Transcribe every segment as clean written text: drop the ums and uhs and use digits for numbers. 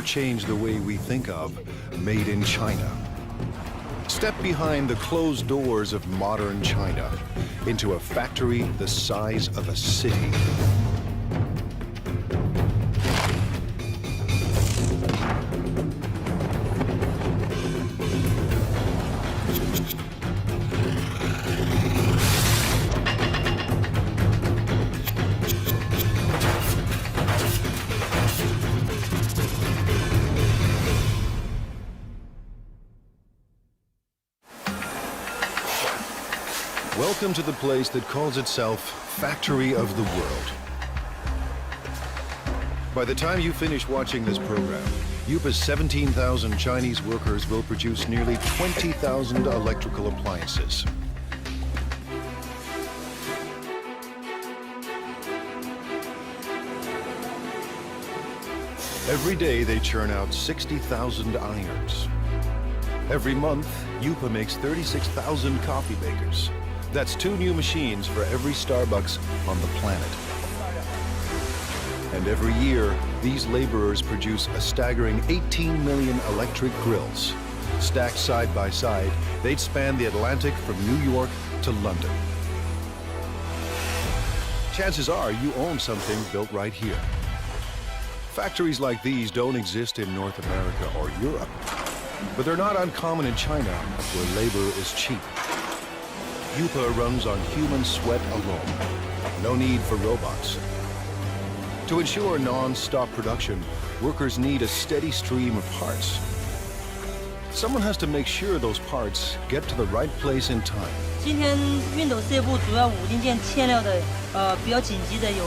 change the way we think of made in China. Step behind the closed doors of modern China into a factory the size of a city. Welcome to the place that calls itself Factory of the World. By the time you finish watching this program, Yupa's 17,000 Chinese workers will produce nearly 20,000 electrical appliances. Every day they churn out 60,000 irons. Every month, Yupa makes 36,000 coffee makers. That's 2 new machines for every Starbucks on the planet. And every year, these laborers produce a staggering 18 million electric grills. Stacked side by side, they'd span the Atlantic from New York to London. Chances are you own something built right here. Factories like these don't exist in North America or Europe, but they're not uncommon in China, where labor is cheap. Yupa runs on human sweat alone. No need for robots. To ensure non-stop production, workers need a steady stream of parts. Someone has to make sure those parts get to the right place in time. 今天熨斗事业部主要5零件欠料的，比较紧急的有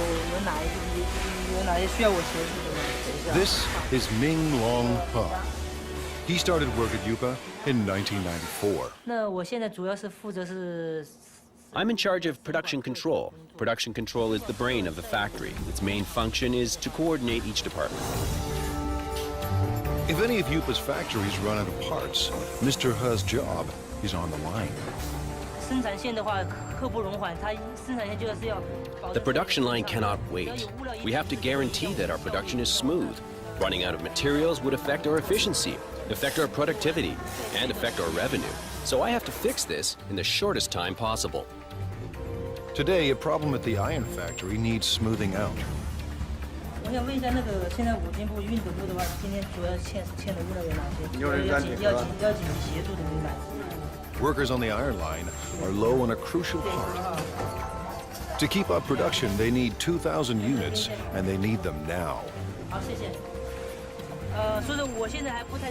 哪些需要我协助的？ This is Ming Long He. He started work at Yupa in 1994. 那我现在主要是负责是。 I'm in charge of production control. Production control is the brain of the factory. Its main function is to coordinate each department. If any of Yupa's factories run out of parts, Mr. He's job is on the line. 生产线的话，刻不容缓，它生产线就是要。 The production line cannot wait. We have to guarantee that our production is smooth. Running out of materials would affect our efficiency, affect our productivity, and affect our revenue. So I have to fix this in the shortest time possible. Today, a problem at the iron factory needs smoothing out. 我想问一下，那个现在五金部、熨斗部的话，今天主要欠的物料有哪些？要紧急协助的有哪些？ Workers on the iron line are low on a crucial part. To keep up production, they need 2,000 units, and they need them now. 好，谢谢。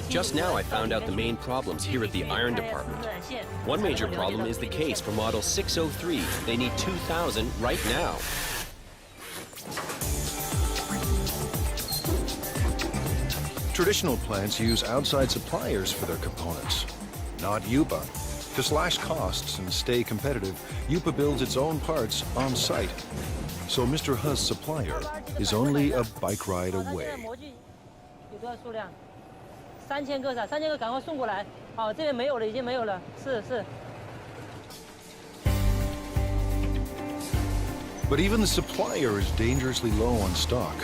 Just now I found out the main problems here at the iron department. One major problem is the case for model 603. They need 2,000 right now. Traditional plants use outside suppliers for their components, not Yupa. To slash costs and stay competitive, Yupa builds its own parts on site. So Mr. He's supplier is only a bike ride away. 有多少数量？3000个是？3000个赶快送过来。好，这边没有了，已经没有了。是。 But even the supplier is dangerously low on stock.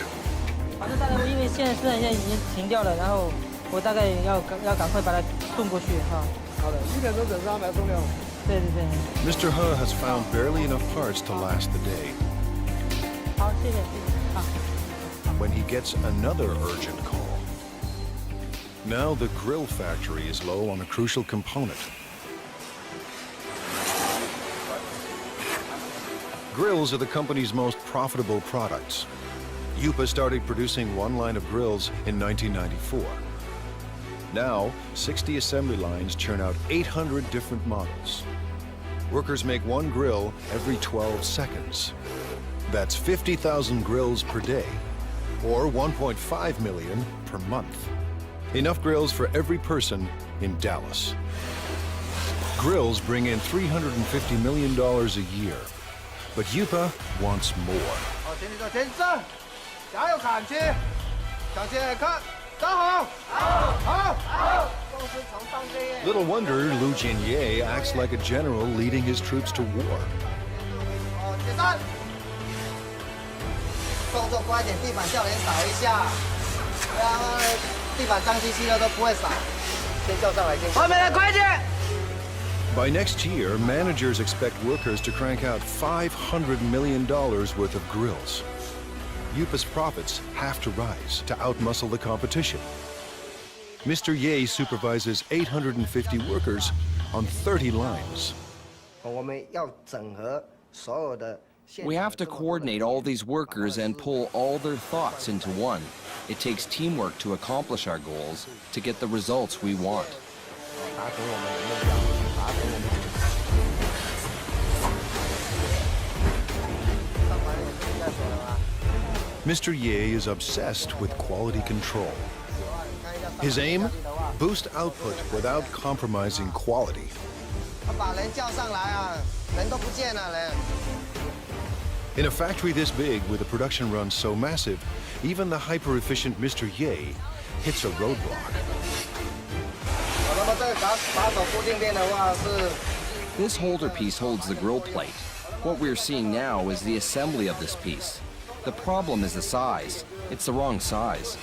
反正大概因为现在生产线已经停掉了，然后我大概要赶快把它送过去哈。好的，1点钟准时安排送料。对。Mr. He has found barely enough parts to last the day. 好，谢谢。好。 When he gets another urgent call. Now the grill factory is low on a crucial component. Grills are the company's most profitable products. Yupa started producing one line of grills in 1994. Now, 60 assembly lines churn out 800 different models. Workers make one grill every 12 seconds. That's 50,000 grills per day, or 1.5 million per month. Enough grills for every person in Dallas. Grills bring in $350 million a year, but Yupa wants more. Little wonder Lu Jinye acts like a general leading his troops to war. 动作快点，地板叫人扫一下。By next year, managers expect workers to crank out $500 million worth of grills. Yupa's profits have to rise to outmuscle the competition. Mr. Ye supervises 850 workers on 30 lines. We have to coordinate all these workers and pull all their thoughts into one. It takes teamwork to accomplish our goals, to get the results we want. Mr. Ye is obsessed with quality control. His aim? Boost output without compromising quality. In a factory this big, with a production run so massive, even the hyper-efficient Mr. Ye hits a roadblock. This holder piece holds the grill plate. What we're seeing now is the assembly of this piece. The problem is the size. It's the wrong size.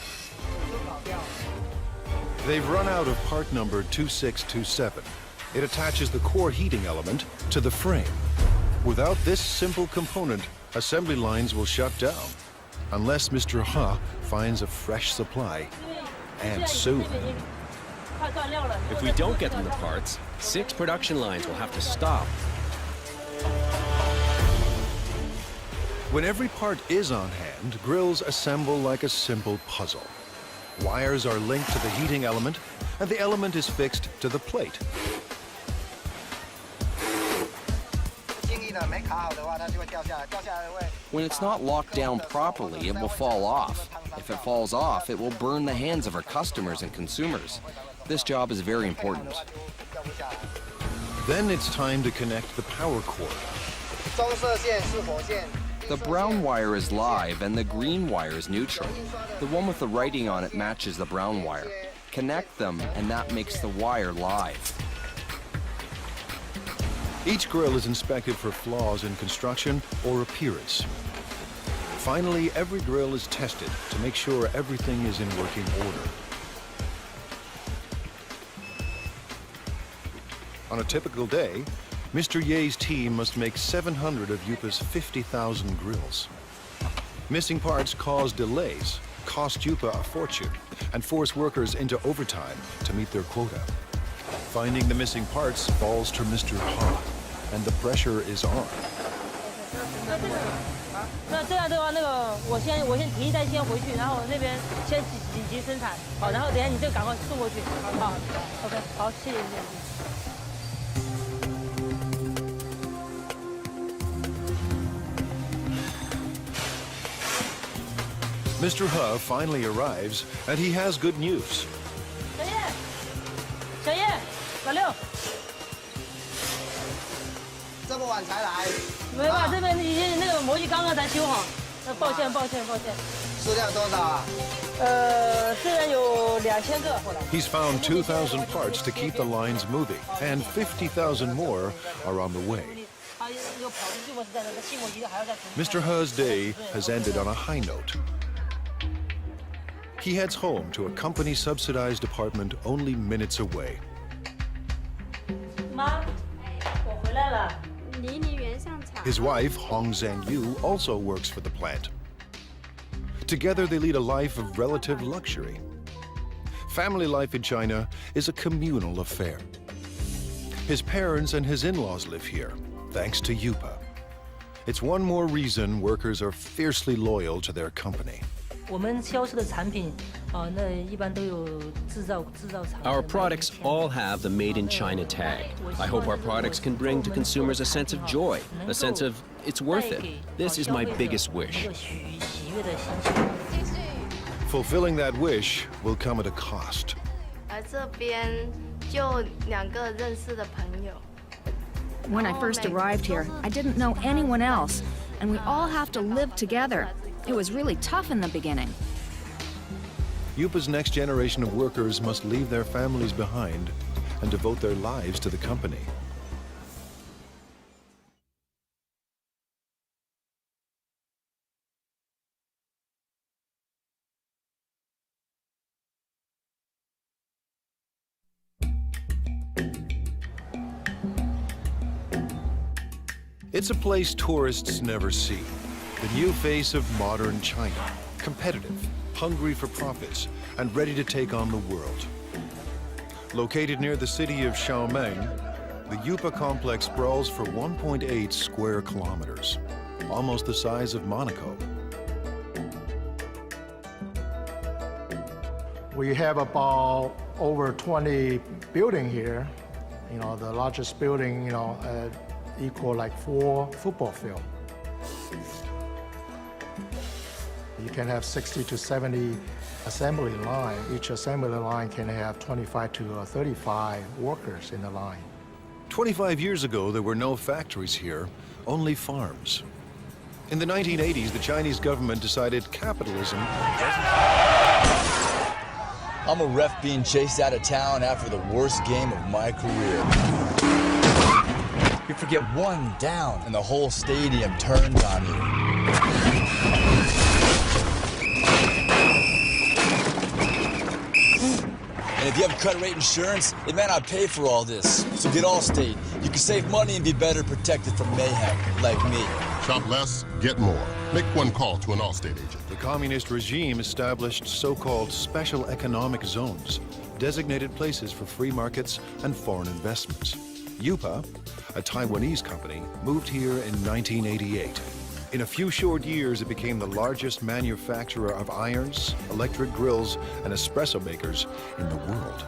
They've run out of part number 2627. It attaches the core heating element to the frame. Without this simple component, assembly lines will shut down, unless Mr. Ha finds a fresh supply, and soon. If we don't get them the parts, 6 production lines will have to stop. When every part is on hand, grills assemble like a simple puzzle. Wires are linked to the heating element, and the element is fixed to the plate. When it's not locked down properly, it will fall off. If it falls off, it will burn the hands of our customers and consumers. This job is very important. Then it's time to connect the power cord. The brown wire is live and the green wire is neutral. The one with the writing on it matches the brown wire. Connect them and that makes the wire live. Each grill is inspected for flaws in construction or appearance. Finally, every grill is tested to make sure everything is in working order. On a typical day, Mr. Ye's team must make 700 of Yupa's 50,000 grills. Missing parts cause delays, cost Yupa a fortune, and force workers into overtime to meet their quota. Finding the missing parts falls to Mr. Ha, and the pressure is on. 那这样的话，我先提一袋先回去，然后我那边先紧急生产，好，然后等一下你这个赶快送过去，好 ，OK， 好，谢谢。 Mr. Ha finally arrives, and he has good news. 小叶，老六，这么晚才来？没吧？这边已经那个模具刚刚才修好，抱歉。数量多少啊？这边有2000个后来。 He's found 2,000 parts to keep the lines moving, and 50,000 more are on the way. Mr. Ha's day has ended on a high note. He heads home to a company-subsidized apartment only minutes away. 妈，我回来了。 His wife, Hong Zhangyu, also works for the plant. Together, they lead a life of relative luxury. Family life in China is a communal affair. His parents and his in-laws live here, thanks to Yupa. It's one more reason workers are fiercely loyal to their company. 我们销售的产品，那一般都有制造厂。 Our products all have the Made in China tag. I hope our products can bring to consumers a sense of joy, a sense of it's worth it. This is my biggest wish. Fulfilling that wish will come at a cost. 而这边就2个认识的朋友。 When I first arrived here, I didn't know anyone else, and we all have to live together. It was really tough in the beginning. Yupa's next generation of workers must leave their families behind and devote their lives to the company. It's a place tourists never see. The new face of modern China. Competitive, hungry for profits, and ready to take on the world. Located near the city of Xiaomeng, the Yupa complex sprawls for 1.8 square kilometers, almost the size of Monaco. We have about over 20 buildings here. You know, the largest building, you know, equal like 4 football fields. You can have 60 to 70 assembly line. Each assembly line can have 25 to 35 workers in the line. 25 years ago, there were no factories here, only farms. In the 1980s, the Chinese government decided capitalism I'm a ref being chased out of town after the worst game of my career. You forget one down, and the whole stadium turns on you. And if you have credit rate insurance, it may not pay for all this. So get Allstate. You can save money and be better protected from mayhem, like me. Shop less, get more. Make one call to an Allstate agent. The communist regime established so-called special economic zones, designated places for free markets and foreign investments. Yupa, a Taiwanese company, moved here in 1988. In a few short years, it became the largest manufacturer of irons, electric grills, and espresso makers in the world.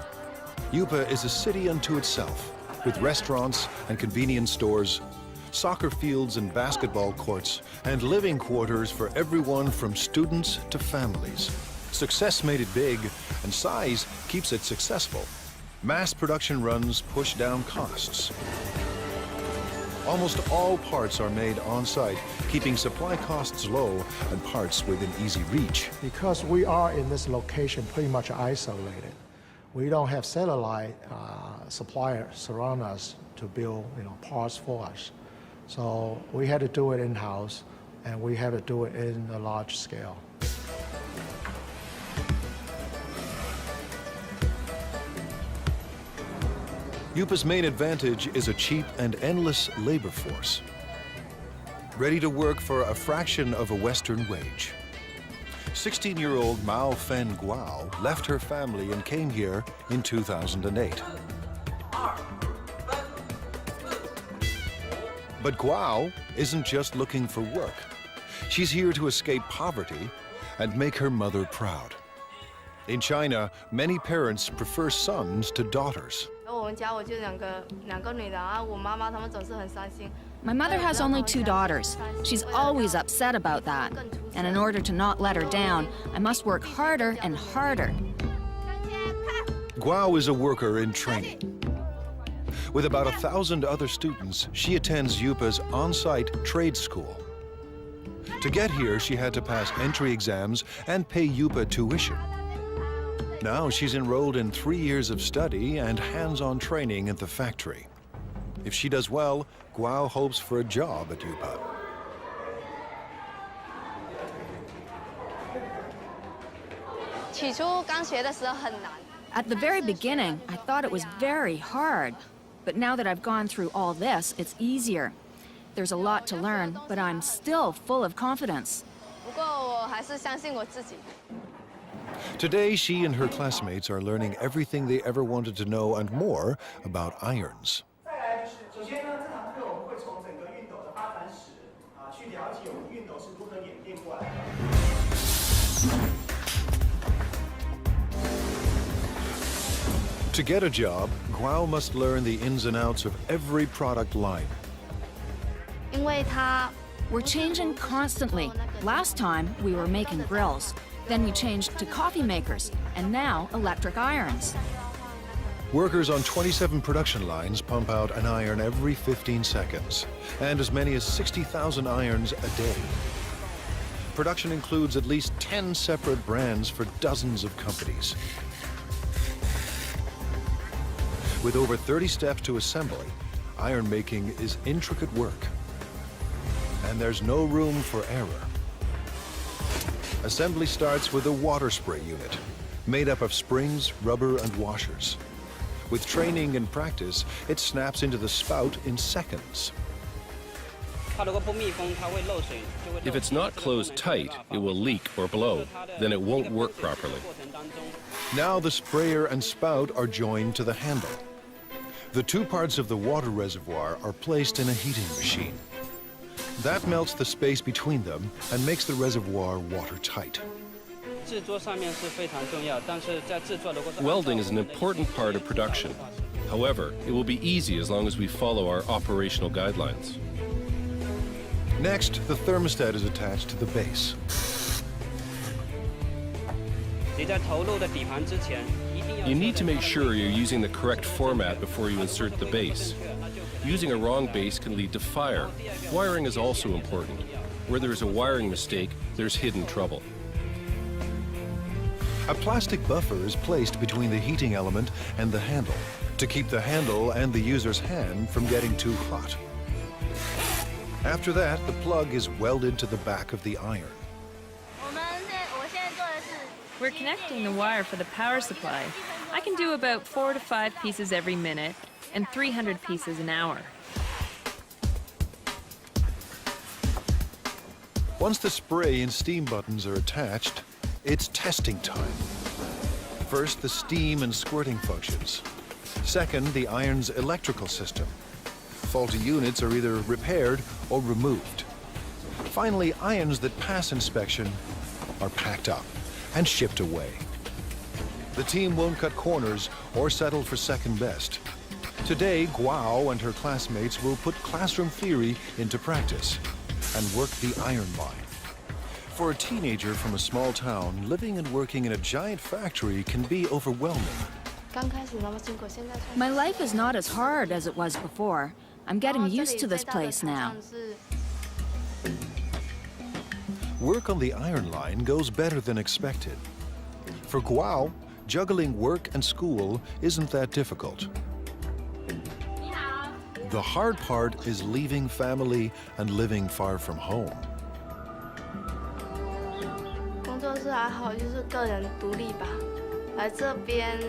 Yupa is a city unto itself, with restaurants and convenience stores, soccer fields and basketball courts, and living quarters for everyone from students to families. Success made it big, and size keeps it successful. Mass production runs push down costs. Almost all parts are made on-site, keeping supply costs low and parts within easy reach. Because we are in this location pretty much isolated, we don't have satellite suppliers surround us to build, you know, parts for us. So we had to do it in-house, and we had to do it in a large scale. Yupa's main advantage is a cheap and endless labor force, ready to work for a fraction of a Western wage. 16-year-old Mao Fen Guo left her family and came here in 2008. But Guo isn't just looking for work. She's here to escape poverty and make her mother proud. In China, many parents prefer sons to daughters. My mother has only 2 daughters. She's always upset about that. And in order to not let her down, I must work harder and harder. Guo is a worker in training. With about 1,000 other students, she attends Yupa's on-site trade school. To get here, she had to pass entry exams and pay Yupa tuition. Now she's enrolled in 3 years of study and hands-on training at the factory. If she does well, Guo hopes for a job at Yupa. At the very beginning, I thought it was very hard. But now that I've gone through all this, it's easier. There's a lot to learn, but I'm still full of confidence. Today, she and her classmates are learning everything they ever wanted to know and more about irons. To get a job, Guo must learn the ins and outs of every product line. We're changing constantly. Last time, we were making grills. Then we changed to coffee makers, and now electric irons. Workers on 27 production lines pump out an iron every 15 seconds, and as many as 60,000 irons a day. Production includes at least 10 separate brands for dozens of companies. With over 30 steps to assembly, iron making is intricate work. And there's no room for error. Assembly starts with a water spray unit, made up of springs, rubber, and washers. With training and practice, it snaps into the spout in seconds. If it's not closed tight, it will leak or blow. Then it won't work properly. Now the sprayer and spout are joined to the handle. The two parts of the water reservoir are placed in a heating machine. That melts the space between them and makes the reservoir watertight. Welding is an important part of production. However, it will be easy as long as we follow our operational guidelines. Next, the thermostat is attached to the base. You need to make sure you're using the correct format before you insert the base. Using a wrong base can lead to fire. Wiring is also important. Where there is a wiring mistake, there's hidden trouble. A plastic buffer is placed between the heating element and the handle to keep the handle and the user's hand from getting too hot. After that, the plug is welded to the back of the iron. We're connecting the wire for the power supply. I can do about 4 to 5 pieces every minute and 300 pieces an hour. Once the spray and steam buttons are attached, it's testing time. First, the steam and squirting functions. Second, the iron's electrical system. Faulty units are either repaired or removed. Finally, irons that pass inspection are packed up and shipped away. The team won't cut corners or settle for second best. Today, Guo and her classmates will put classroom theory into practice and work the iron line. For a teenager from a small town, living and working in a giant factory can be overwhelming. My life is not as hard as it was before. I'm getting used to this place now. Work on the iron line goes better than expected. For Guo, juggling work and school isn't that difficult. The hard part is leaving family and living far from home.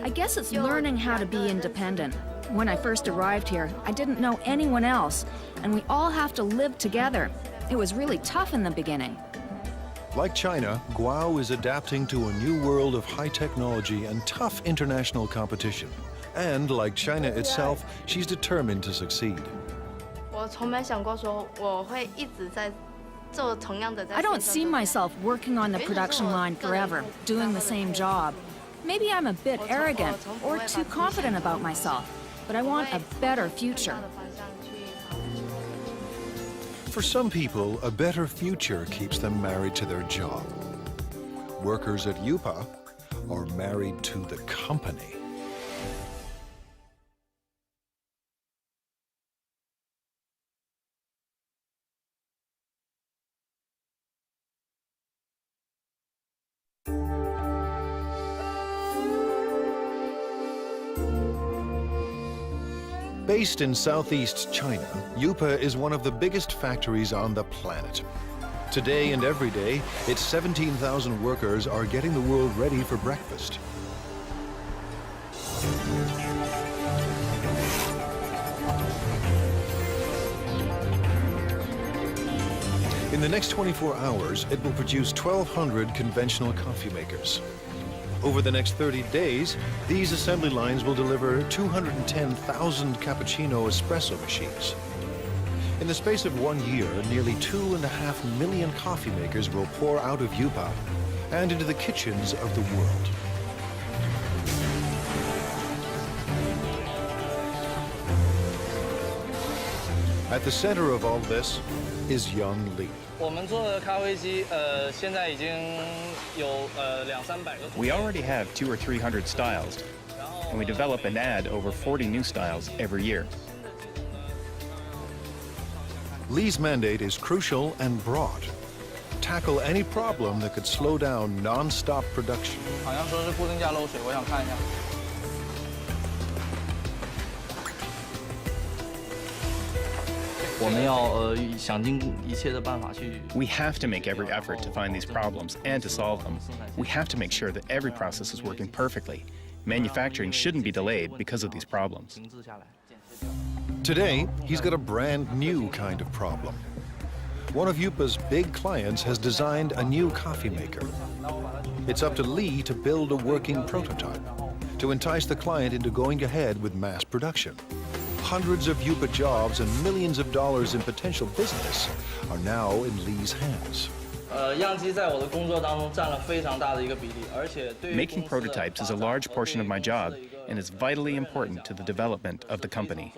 I guess it's learning how to be independent. When I first arrived here, I didn't know anyone else, and we all have to live together. It was really tough in the beginning. Like China, Guo is adapting to a new world of high technology and tough international competition. And like China itself, she's determined to succeed. I don't see myself working on the production line forever, doing the same job. Maybe I'm a bit arrogant or too confident about myself, but I want a better future. For some people, a better future keeps them married to their job. Workers at UPA are married to the company. Based in southeast China, UPA is one of the biggest factories on the planet. Today and every day, its 17,000 workers are getting the world ready for breakfast. In the next 24 hours, it will produce 1,200 conventional coffee makers. Over the next 30 days, these assembly lines will deliver 210,000 cappuccino espresso machines. In the space of 1 year, nearly 2.5 million coffee makers will pour out of UPA and into the kitchens of the world. At the center of all this is young Li. We already have 200 or 300 styles, and we develop and add over 40 new styles every year. Li's mandate is crucial and broad. Tackle any problem that could slow down non-stop production. We have to make every effort to find these problems and to solve them. We have to make sure that every process is working perfectly. Manufacturing shouldn't be delayed because of these problems. Today, he's got a brand new kind of problem. One of Yupa's big clients has designed a new coffee maker. It's up to Lee to build a working prototype to entice the client into going ahead with mass production. Hundreds of Yupa jobs and millions of dollars in potential business are now in Lee's hands. Making prototypes is a large portion of my job and is vitally important to the development of the company.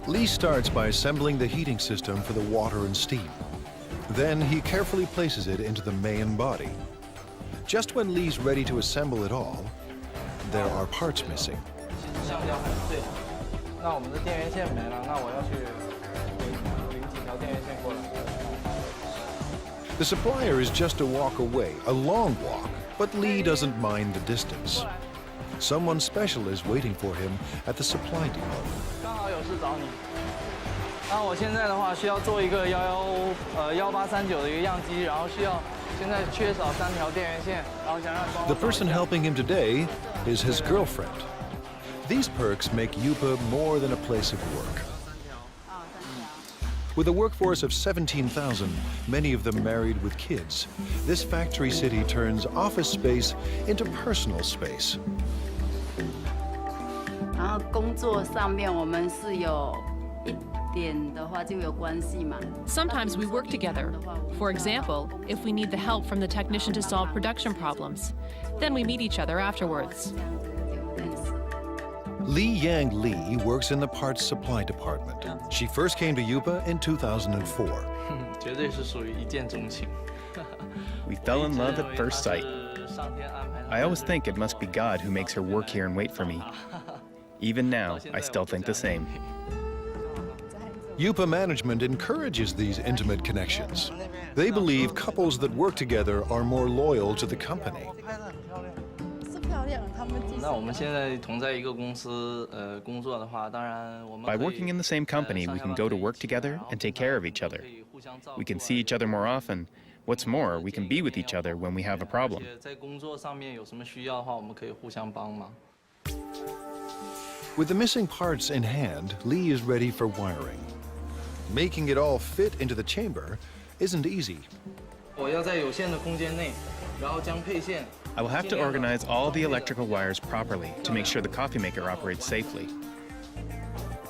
Lee starts by assembling the heating system for the water and steam. Then he carefully places it into the main body. Just when Lee's ready to assemble it all, there are parts missing. The supplier is just a walk away, a long walk, but Lee doesn't mind the distance. Someone special is waiting for him at the supply depot. The person helping him today is his girlfriend. These perks make Yupa more than a place of work. With a workforce of 17,000, many of them married with kids, this factory city turns office space into personal space. Sometimes we work together. For example, if we need the help from the technician to solve production problems, then we meet each other afterwards. Li Yang Li works in the parts supply department. She first came to Yupa in 2004. We fell in love at first sight. I always think it must be God who makes her work here and wait for me. Even now, I still think the same. Yupa management encourages these intimate connections. They believe couples that work together are more loyal to the company. By working in the same company, we can go to work together and take care of each other. We can see each other more often. What's more, we can be with each other when we have a problem. With the missing parts in hand, Lee is ready for wiring. Making it all fit into the chamber isn't easy. I will have to organize all the electrical wires properly to make sure the coffee maker operates safely.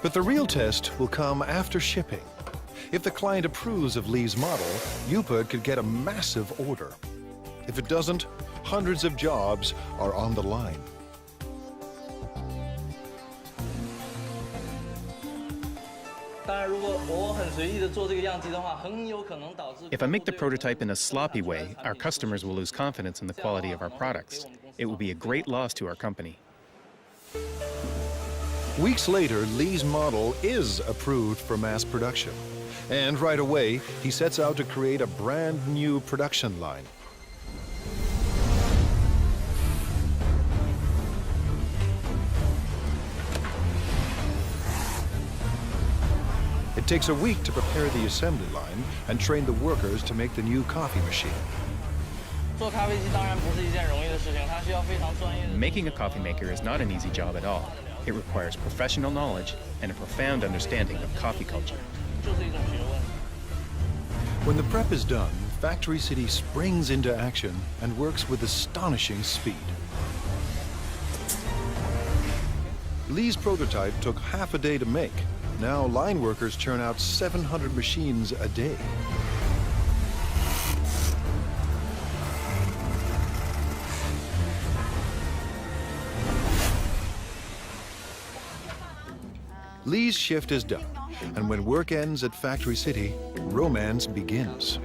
But the real test will come after shipping. If the client approves of Lee's model, Yupa could get a massive order. If it doesn't, hundreds of jobs are on the line. If I make the prototype in a sloppy way, our customers will lose confidence in the quality of our products. It will be a great loss to our company. Weeks later, Lee's model is approved for mass production. And right away, he sets out to create a brand new production line. It takes a week to prepare the assembly line and train the workers to make the new coffee machine. Making a coffee maker is not an easy job at all. It requires professional knowledge and a profound understanding of coffee culture. When the prep is done, Factory City springs into action and works with astonishing speed. Lee's prototype took half a day to make. Now line workers churn out 700 machines a day. Lee's shift is done, and when work ends at Factory City, romance begins.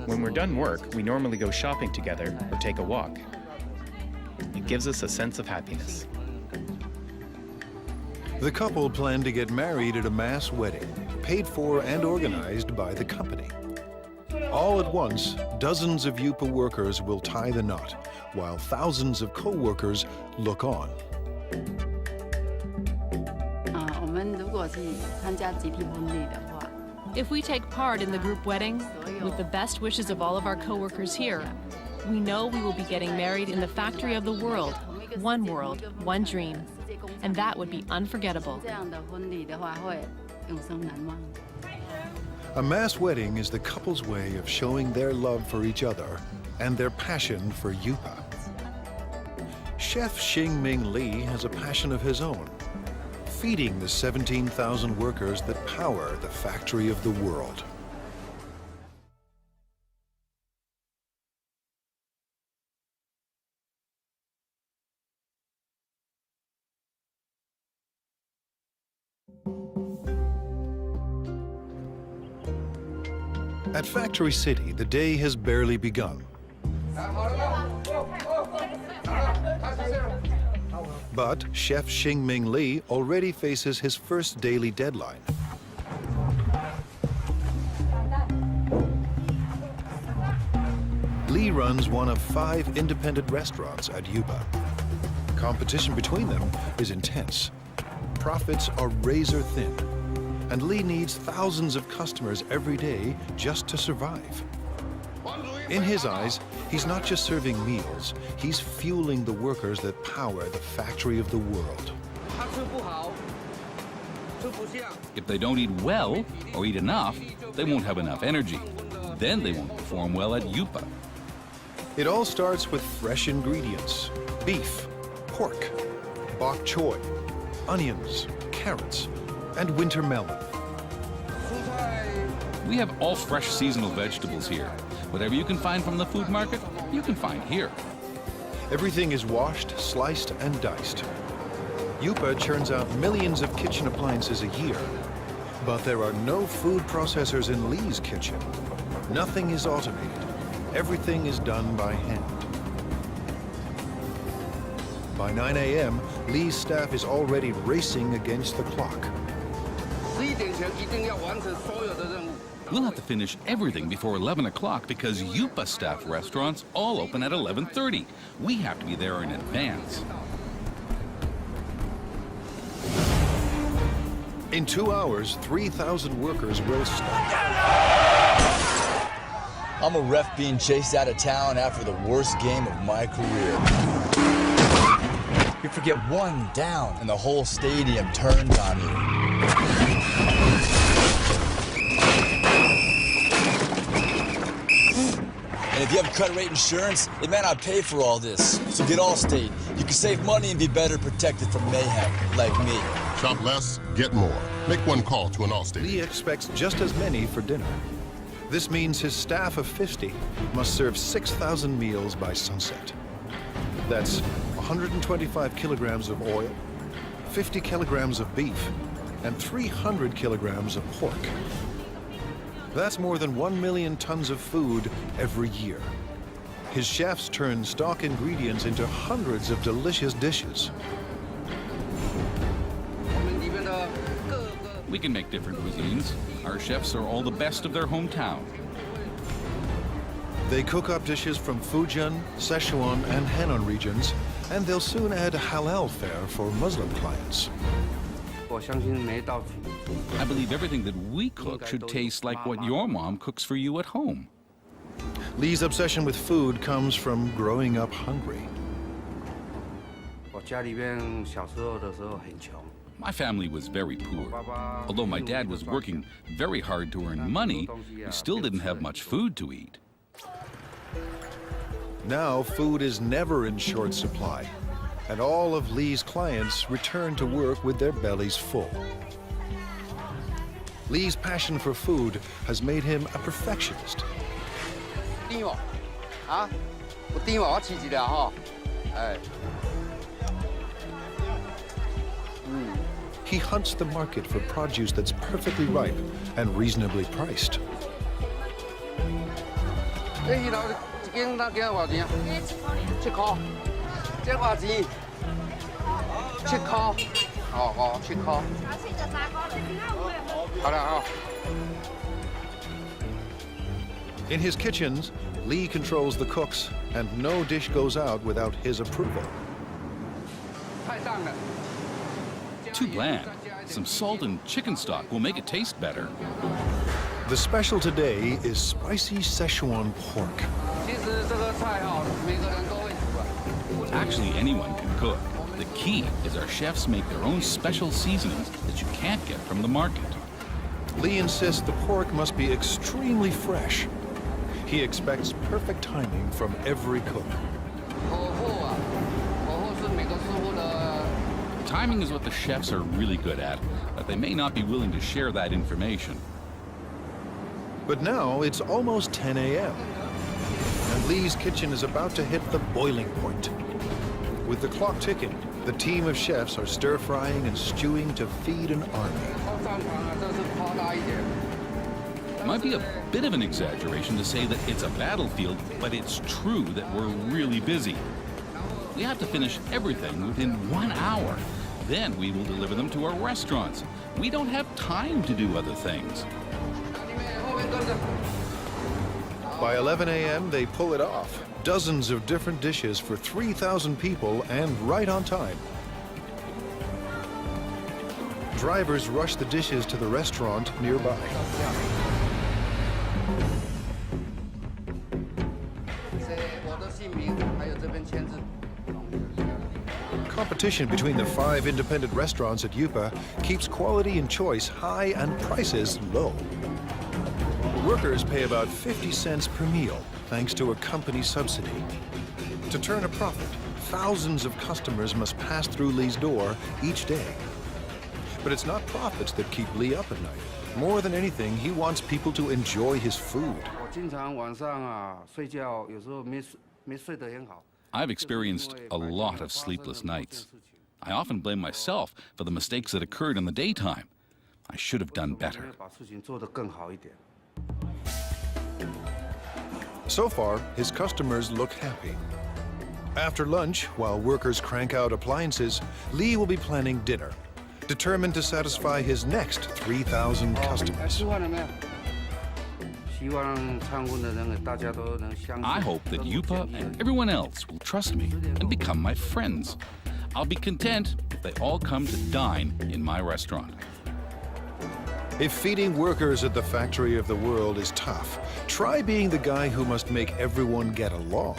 When we're done work, we normally go shopping together or take a walk. It gives us a sense of happiness. The couple plan to get married at a mass wedding, paid for and organized by the company. All at once, dozens of Yupa workers will tie the knot, while thousands of co-workers look on. If we take part in the group wedding, with the best wishes of all of our co-workers here, we know we will be getting married in the factory of the world, one world, one dream. And that would be unforgettable. A mass wedding is the couple's way of showing their love for each other and their passion for yupa. Chef Xingming Li has a passion of his own, feeding the 17,000 workers that power the factory of the world. At Factory City, the day has barely begun. But Chef Xingming Li already faces his first daily deadline. Li runs one of 5 independent restaurants at Yuba. Competition between them is intense. Profits are razor thin, and Li needs thousands of customers every day just to survive. In his eyes, he's not just serving meals, he's fueling the workers that power the factory of the world. If they don't eat well or eat enough, they won't have enough energy. Then they won't perform well at Yupa. It all starts with fresh ingredients: beef, pork, bok choy, onions, carrots, and winter melon. We have all fresh seasonal vegetables here. Whatever you can find from the food market, you can find here. Everything is washed, sliced, and diced. Yupa churns out millions of kitchen appliances a year. But there are no food processors in Li's kitchen. Nothing is automated. Everything is done by hand. By 9 a.m., Li's staff is already racing against the clock. We'll have to finish everything before 11 o'clock because Yupa staff restaurants all open at 11:30. We have to be there in advance. In 2 hours, 3,000 workers will start. I'm a ref being chased out of town after the worst game of my career. You forget one down and the whole stadium turns on you. And if you have credit rate insurance, it may not pay for all this. So get Allstate. You can save money and be better protected from mayhem, like me. Shop less, get more. Make one call to an Allstate. Li expects just as many for dinner. This means his staff of 50 must serve 6,000 meals by sunset. That's 125 kilograms of oil, 50 kilograms of beef, and 300 kilograms of pork. That's more than 1 million tons of food every year. His chefs turn stock ingredients into hundreds of delicious dishes. We can make different cuisines. Our chefs are all the best of their hometown. They cook up dishes from Fujian, Sichuan, and Henan regions, and they'll soon add halal fare for Muslim clients. I believe everything that we cook should taste like what your mom cooks for you at home. Li's obsession with food comes from growing up hungry. My family was very poor. Although my dad was working very hard to earn money, we still didn't have much food to eat. Now food is never in short supply, and all of Li's clients return to work with their bellies full. Li's passion for food has made him a perfectionist. He hunts the market for produce that's perfectly ripe and reasonably priced. In his kitchens, Li controls the cooks, and no dish goes out without his approval. Too bland. Some salt and chicken stock will make it taste better. The special today is spicy Sichuan pork. Actually, anyone can cook. The key is our chefs make their own special seasonings that you can't get from the market. Lee insists the pork must be extremely fresh. He expects perfect timing from every cook. Timing is what the chefs are really good at, but they may not be willing to share that information. But now it's almost 10 a.m. and Lee's kitchen is about to hit the boiling point. With the clock ticking, the team of chefs are stir-frying and stewing to feed an army. It might be a bit of an exaggeration to say that it's a battlefield, but it's true that we're really busy. We have to finish everything within 1 hour. Then we will deliver them to our restaurants. We don't have time to do other things. By 11 a.m., they pull it off. Dozens of different dishes for 3,000 people and right on time. Drivers rush the dishes to the restaurant nearby. Competition between the 5 independent restaurants at Yupa keeps quality and choice high and prices low. Workers pay about 50 cents per meal, thanks to a company subsidy. To turn a profit, thousands of customers must pass through Lee's door each day. But it's not profits that keep Lee up at night. More than anything, he wants people to enjoy his food. I've experienced a lot of sleepless nights. I often blame myself for the mistakes that occurred in the daytime. I should have done better. So far, his customers look happy. After lunch, while workers crank out appliances, Lee will be planning dinner, determined to satisfy his next 3,000 customers. I hope that Yupa and everyone else will trust me and become my friends. I'll be content if they all come to dine in my restaurant. If feeding workers at the factory of the world is tough, try being the guy who must make everyone get along.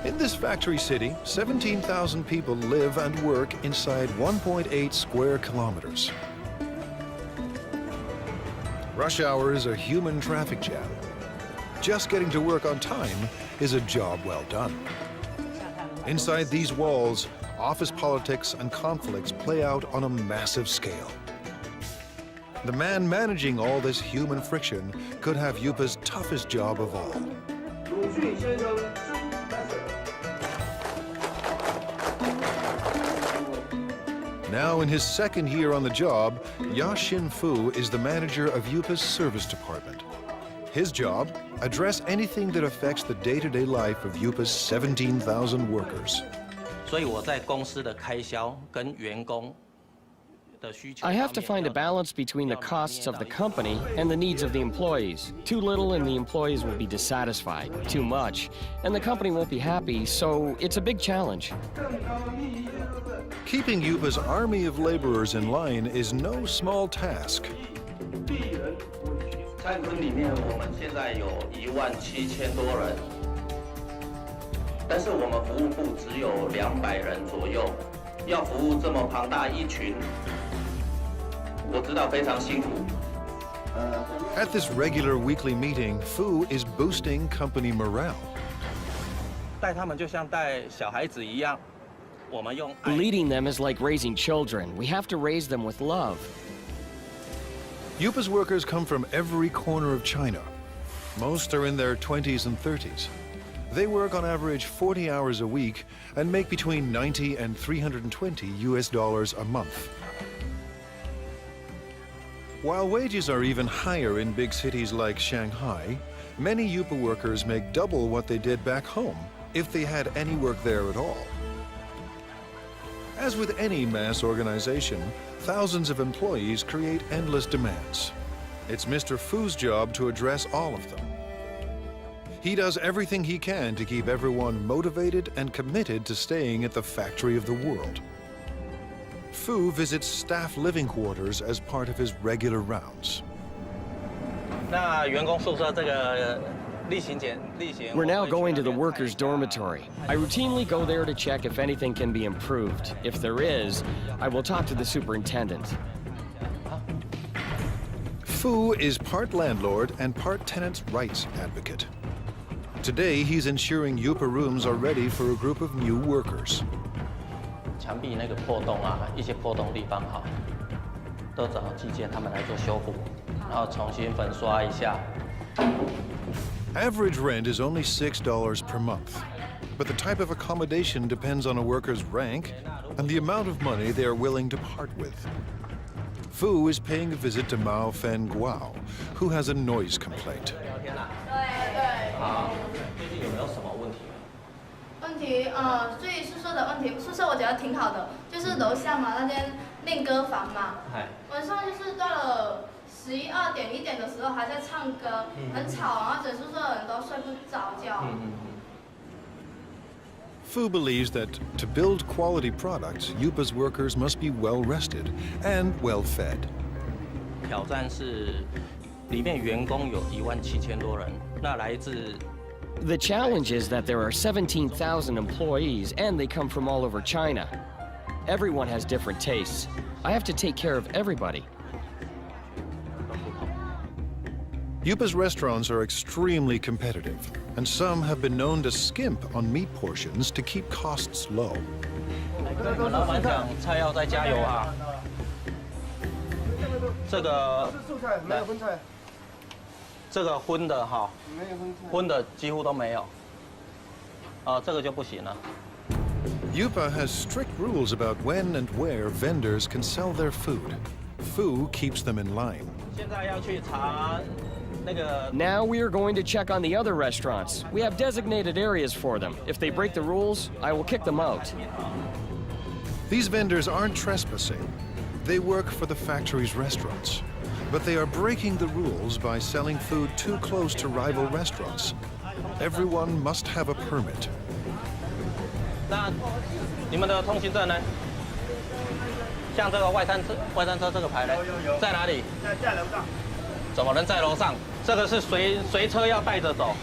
In this factory city, 17,000 people live and work inside 1.8 square kilometers. Rush hour is a human traffic jam. Just getting to work on time is a job well done. Inside these walls, office politics and conflicts play out on a massive scale. The man managing all this human friction could have Yupa's toughest job of all. Now in his second year on the job, Ya Xin-fu is the manager of Yupa's service department. His job, address anything that affects the day-to-day life of Yupa's 17,000 workers. I have to find a balance between the costs of the company and the needs of the employees. Too little and the employees will be dissatisfied. Too much, and the company won't be happy, so it's a big challenge. Keeping Yupa's army of laborers in line is no small task. 餐厅里面我们现在有17000多人，但是我们服务部只有200人左右，要服务这么庞大一群，我知道非常辛苦。 At this regular weekly meeting, Fu is boosting company morale. 带他们就像带小孩子一样，我们用爱。 Leading them is like raising children. We have to raise them with love. Yupa's workers come from every corner of China. Most are in their 20s and 30s. They work on average 40 hours a week and make between $90 and $320 US a month. While wages are even higher in big cities like Shanghai, many Yupa workers make double what they did back home, if they had any work there at all. As with any mass organization, thousands of employees create endless demands. It's Mr. Fu's job to address all of them. He does everything he can to keep everyone motivated and committed to staying at the factory of the world. Fu visits staff living quarters as part of his regular rounds. We're now going to the workers' dormitory. I routinely go there to check if anything can be improved. If there is, I will talk to the superintendent. Fu is part landlord and part tenants' rights advocate. Today, he's ensuring Yupa rooms are ready for a group of new workers. 墙壁那个破洞啊，一些破洞地方哈，都找技建他们来做修补，然后重新粉刷一下。 Average rent is only $6 per month, but the type of accommodation depends on a worker's rank and the amount of money they are willing to part with. Fu is paying a visit to Mao Fen Guao, who has a noise complaint. 最近有没有什么问题？问题，所以宿舍的问题，宿舍我觉得挺好的，就是楼下嘛那间练歌房嘛，晚上就是到了11、2点、1点的时候还在唱歌，很吵，然后整宿舍的人都睡不着觉。Fu believes that to build quality products, Yupa's workers must be well rested and well fed. 挑战是，里面员工有17000多人，那来自。 The challenge is that there are 17,000 employees and they come from all over China. Everyone has different tastes. I have to take care of everybody. Yupa's restaurants are extremely competitive, and some have been known to skimp on meat portions to keep costs low. 老板讲菜要再加油啊！这个没有荤菜，这个荤的哈，荤的几乎都没有。这个就不行了。 Yupa has strict rules about when and where vendors can sell their food. Fu keeps them in line. 现在要去查。 Now we are going to check on the other restaurants. We have designated areas for them. If they break the rules, I will kick them out. These vendors aren't trespassing. They work for the factory's restaurants. But they are breaking the rules by selling food too close to rival restaurants. Everyone must have a permit. 那你们的通行证呢？像这个外餐车这个牌呢，在哪里？在楼上。怎么能在楼上？ 这个是随车要带着走。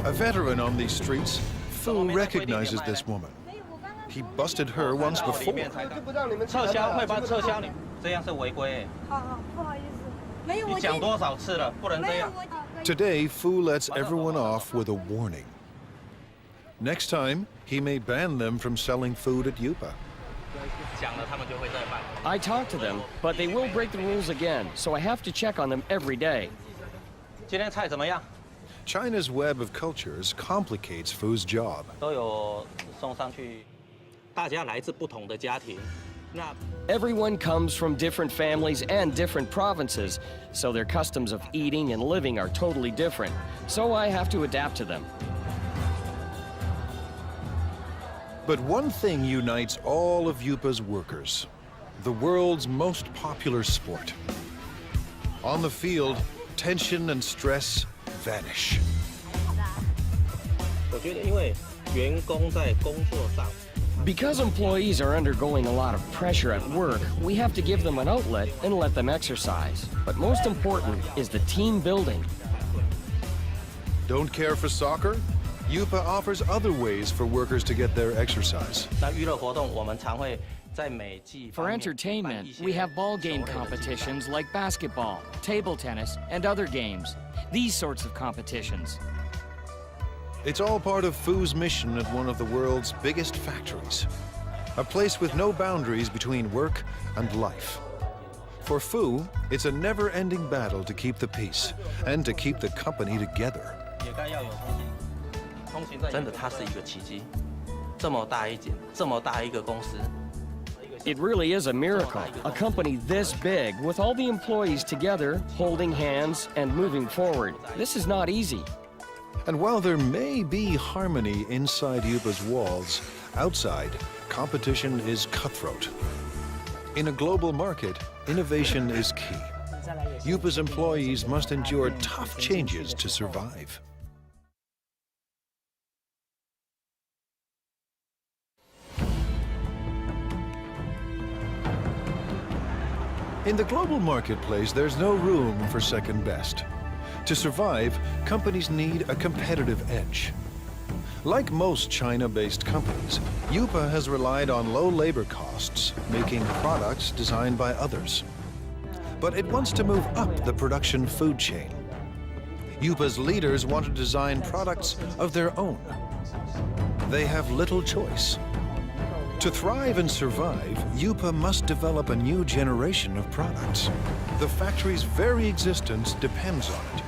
A veteran on these streets, Fu recognizes this woman. He busted her once before. 撤销会把撤销你，这样是违规。不好意思，你讲多少次了，不能这样。 Today, Fu lets everyone off with a warning. Next time, he may ban them from selling food at Yupa. I talk to them, but they will break the rules again, so I have to check on them every day. 今天菜怎么样？ China's web of cultures complicates Fu's job. 都有送上去，大家来自不同的家庭。 Everyone comes from different families and different provinces, so their customs of eating and living are totally different. So I have to adapt to them. But one thing unites all of Yupa's workers: the world's most popular sport. On the field, tension and stress vanish. 我觉得，因为员工在工作上。 Because employees are undergoing a lot of pressure at work, we have to give them an outlet and let them exercise. But most important is the team building. Don't care for soccer? Yupa offers other ways for workers to get their exercise. For entertainment, we have ball game competitions like basketball, table tennis, and other games. These sorts of competitions. It's all part of Fu's mission at one of the world's biggest factories. A place with no boundaries between work and life. For Fu, it's a never-ending battle to keep the peace and to keep the company together. 真的，它是一个奇迹。这么大一个公司。 It really is a miracle. A company this big, with all the employees together, holding hands and moving forward. This is not easy. And while there may be harmony inside Yupa's walls, outside, competition is cutthroat. In a global market, innovation is key. Yupa's employees must endure tough changes to survive. In the global marketplace, there's no room for second best. To survive, companies need a competitive edge. Like most China-based companies, Yupa has relied on low labor costs, making products designed by others. But it wants to move up the production food chain. Yupa's leaders want to design products of their own. They have little choice. To thrive and survive, Yupa must develop a new generation of products. The factory's very existence depends on it.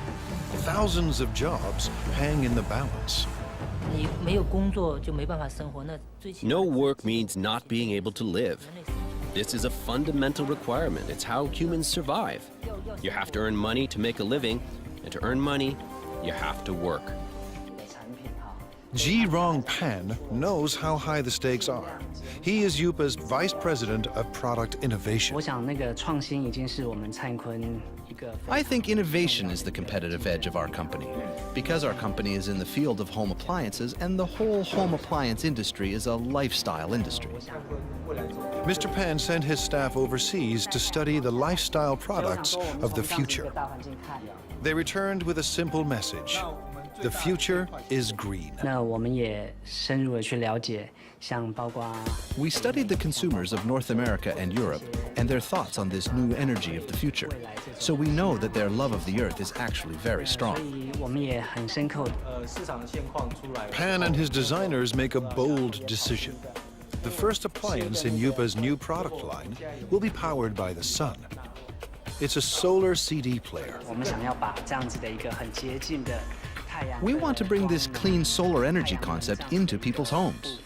Thousands of jobs hang in the balance. No work means not being able to live. This is a fundamental requirement. It's how humans survive. You have to earn money to make a living, and to earn money, you have to work. Ji Rongpan knows how high the stakes are. He is Yupa's Vice President of Product Innovation. I think innovation is the competitive edge of our company, because our company is in the field of home appliances, and the whole home appliance industry is a lifestyle industry. Mr. Pan sent his staff overseas to study the lifestyle products of the future. They returned with a simple message. The future is green. We studied the consumers of North America and Europe and their thoughts on this new energy of the future. So we know that their love of the earth is actually very strong. Pan and his designers make a bold decision. The first appliance in Yupa's new product line will be powered by the sun. It's a solar CD player. We want to bring this clean solar energy concept into people's homes.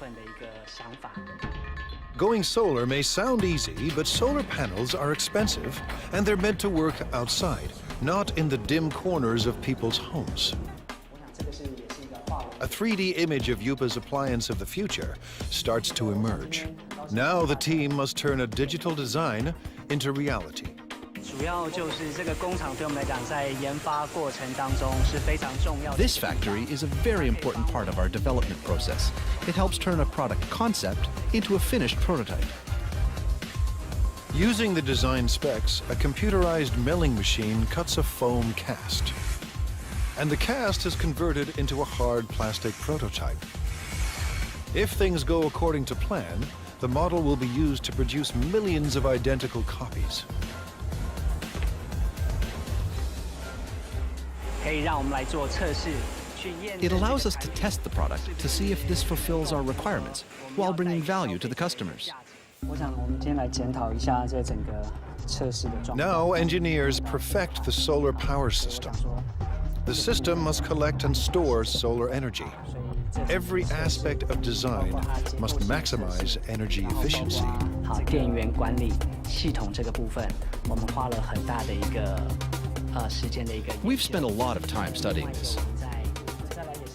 Going solar may sound easy, but solar panels are expensive, and they're meant to work outside, not in the dim corners of people's homes. A 3D image of Yupa's appliance of the future starts to emerge. Now the team must turn a digital design into reality. This factory is a very important part of our development process. It helps turn a product concept into a finished prototype. Using the design specs, a computerized milling machine cuts a foam cast. And the cast is converted into a hard plastic prototype. If things go according to plan, the model will be used to produce millions of identical copies. It allows us to test the product to see if this fulfills our requirements while bringing value to the customers. Now engineers perfect the solar power system. The system must collect and store solar energy. Every aspect of design must maximize energy efficiency. We've spent a lot of time studying this.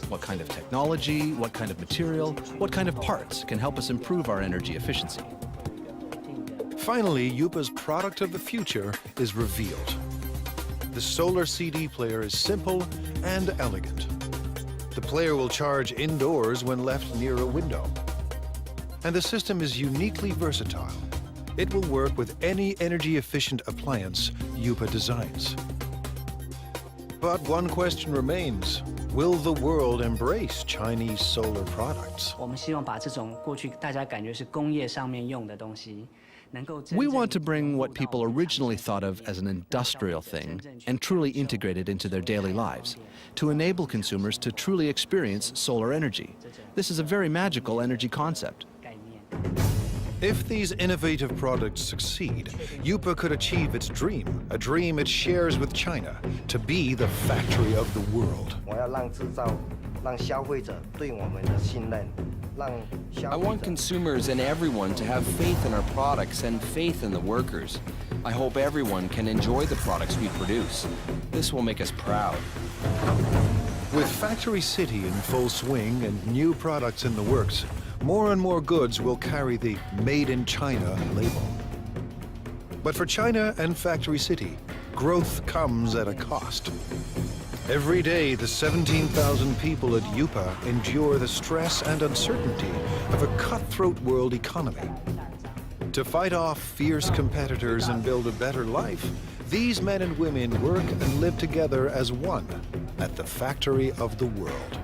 What kind of technology, what kind of material, what kind of parts can help us improve our energy efficiency? Finally, Yupa's product of the future is revealed. The solar CD player is simple and elegant. The player will charge indoors when left near a window. And the system is uniquely versatile. It will work with any energy-efficient appliance Yupa designs. But one question remains. Will the world embrace Chinese solar products? We want to bring what people originally thought of as an industrial thing and truly integrate it into their daily lives, to enable consumers to truly experience solar energy. This is a very magical energy concept. If these innovative products succeed, Yupa could achieve its dream, a dream it shares with China, to be the factory of the world. I want consumers and everyone to have faith in our products and faith in the workers. I hope everyone can enjoy the products we produce. This will make us proud. With Factory City in full swing and new products in the works, more and more goods will carry the Made in China label. But for China and Factory City, growth comes at a cost. Every day, the 17,000 people at Yupa endure the stress and uncertainty of a cutthroat world economy. To fight off fierce competitors and build a better life, these men and women work and live together as one at the factory of the world.